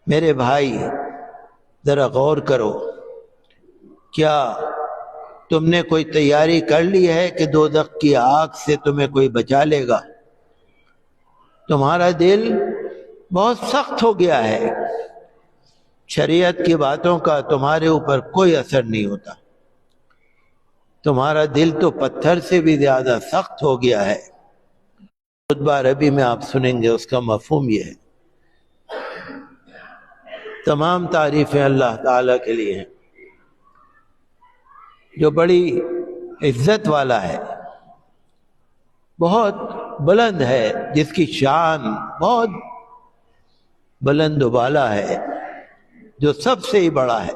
میرے بھائی ذرا غور کرو، کیا تم نے کوئی تیاری کر لی ہے کہ دوزخ کی آگ سے تمہیں کوئی بچا لے گا؟ تمہارا دل بہت سخت ہو گیا ہے، شریعت کی باتوں کا تمہارے اوپر کوئی اثر نہیں ہوتا، تمہارا دل تو پتھر سے بھی زیادہ سخت ہو گیا ہے۔ خطبہ عربی میں آپ سنیں گے، اس کا مفہوم یہ ہے۔ تمام تعریفیں اللہ تعالیٰ کے لیے ہیں جو بڑی عزت والا ہے، بہت بلند ہے، جس کی شان بہت بلند و بالا ہے، جو سب سے ہی بڑا ہے۔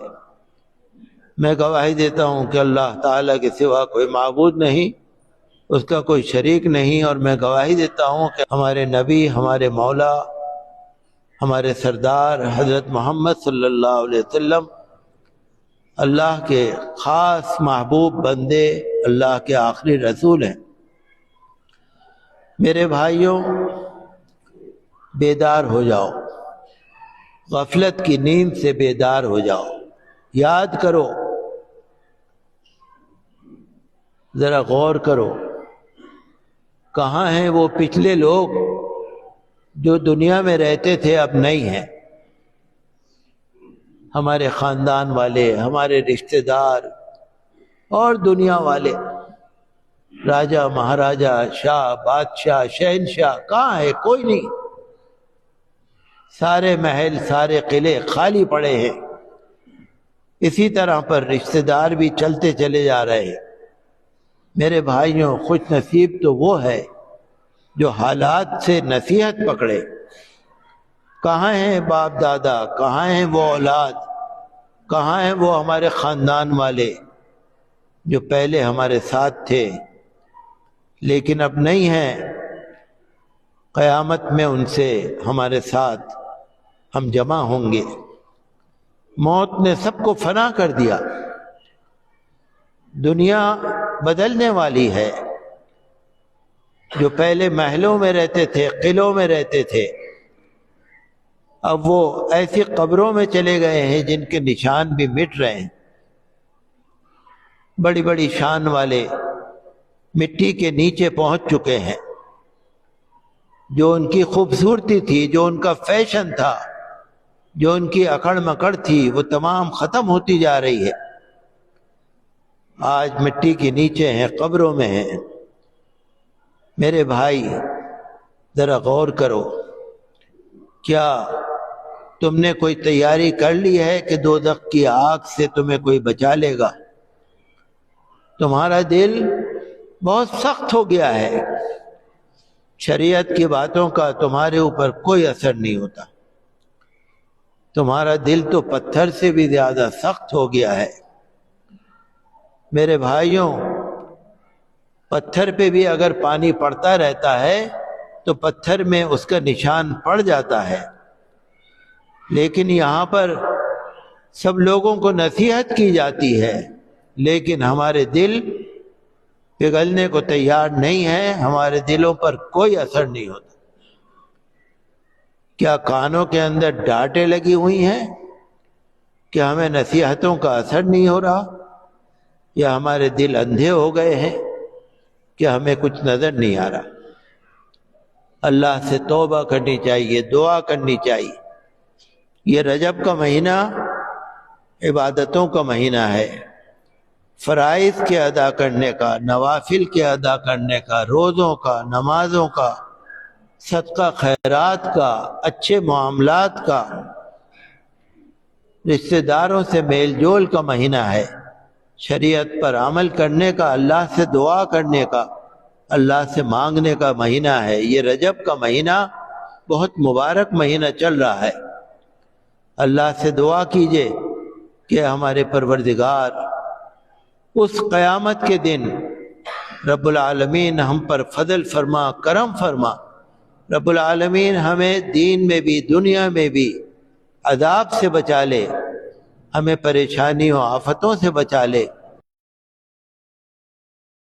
میں گواہی دیتا ہوں کہ اللہ تعالیٰ کے سوا کوئی معبود نہیں، اس کا کوئی شریک نہیں، اور میں گواہی دیتا ہوں کہ ہمارے نبی، ہمارے مولا، ہمارے سردار حضرت محمد صلی اللہ علیہ وسلم اللہ کے خاص محبوب بندے، اللہ کے آخری رسول ہیں۔ میرے بھائیوں، بیدار ہو جاؤ، غفلت کی نیند سے بیدار ہو جاؤ، یاد کرو، ذرا غور کرو، کہاں ہیں وہ پچھلے لوگ جو دنیا میں رہتے تھے اب نہیں ہیں؟ ہمارے خاندان والے، ہمارے رشتہ دار اور دنیا والے، راجہ، مہاراجہ، شاہ، بادشاہ، شہنشاہ، کہاں ہے؟ کوئی نہیں، سارے محل، سارے قلعے خالی پڑے ہیں۔ اسی طرح پر رشتہ دار بھی چلتے چلے جا رہے ہیں۔ میرے بھائیوں، خوش نصیب تو وہ ہے جو حالات سے نصیحت پکڑے۔ کہاں ہیں باپ دادا؟ کہاں ہیں وہ اولاد؟ کہاں ہیں وہ ہمارے خاندان والے جو پہلے ہمارے ساتھ تھے لیکن اب نہیں ہیں؟ قیامت میں ان سے ہمارے ساتھ ہم جمع ہوں گے۔ موت نے سب کو فنا کر دیا، دنیا بدلنے والی ہے۔ جو پہلے محلوں میں رہتے تھے، قلعوں میں رہتے تھے، اب وہ ایسی قبروں میں چلے گئے ہیں جن کے نشان بھی مٹ رہے ہیں۔ بڑی بڑی شان والے مٹی کے نیچے پہنچ چکے ہیں۔ جو ان کی خوبصورتی تھی، جو ان کا فیشن تھا، جو ان کی اکڑ مکڑ تھی، وہ تمام ختم ہوتی جا رہی ہے۔ آج مٹی کے نیچے ہیں، قبروں میں ہیں۔ میرے بھائی ذرا غور کرو، کیا تم نے کوئی تیاری کر لی ہے کہ دوزخ کی آگ سے تمہیں کوئی بچا لے گا؟ تمہارا دل بہت سخت ہو گیا ہے، شریعت کی باتوں کا تمہارے اوپر کوئی اثر نہیں ہوتا، تمہارا دل تو پتھر سے بھی زیادہ سخت ہو گیا ہے۔ میرے بھائیوں، پتھر پہ بھی اگر پانی پڑتا رہتا ہے تو پتھر میں اس کا نشان پڑ جاتا ہے، لیکن یہاں پر سب لوگوں کو نصیحت کی جاتی ہے، لیکن ہمارے دل پگھلنے کو تیار نہیں ہے، ہمارے دلوں پر کوئی اثر نہیں ہوتا۔ کیا کانوں کے اندر ڈانٹیں لگی ہوئی ہیں کہ ہمیں نصیحتوں کا اثر نہیں ہو رہا؟ یا ہمارے دل اندھے ہو گئے ہیں کہ ہمیں کچھ نظر نہیں آ رہا؟ اللہ سے توبہ کرنی چاہیے، دعا کرنی چاہیے۔ یہ رجب کا مہینہ عبادتوں کا مہینہ ہے، فرائض کے ادا کرنے کا، نوافل کے ادا کرنے کا، روزوں کا، نمازوں کا، صدقہ خیرات کا، اچھے معاملات کا، رشتہ داروں سے میل جول کا مہینہ ہے، شریعت پر عمل کرنے کا، اللہ سے دعا کرنے کا، اللہ سے مانگنے کا مہینہ ہے۔ یہ رجب کا مہینہ بہت مبارک مہینہ چل رہا ہے۔ اللہ سے دعا کیجئے کہ ہمارے پروردگار اس قیامت کے دن رب العالمین ہم پر فضل فرما، کرم فرما، رب العالمین ہمیں دین میں بھی دنیا میں بھی عذاب سے بچا لے، ہمیں پریشانیوں آفتوں سے بچا لے۔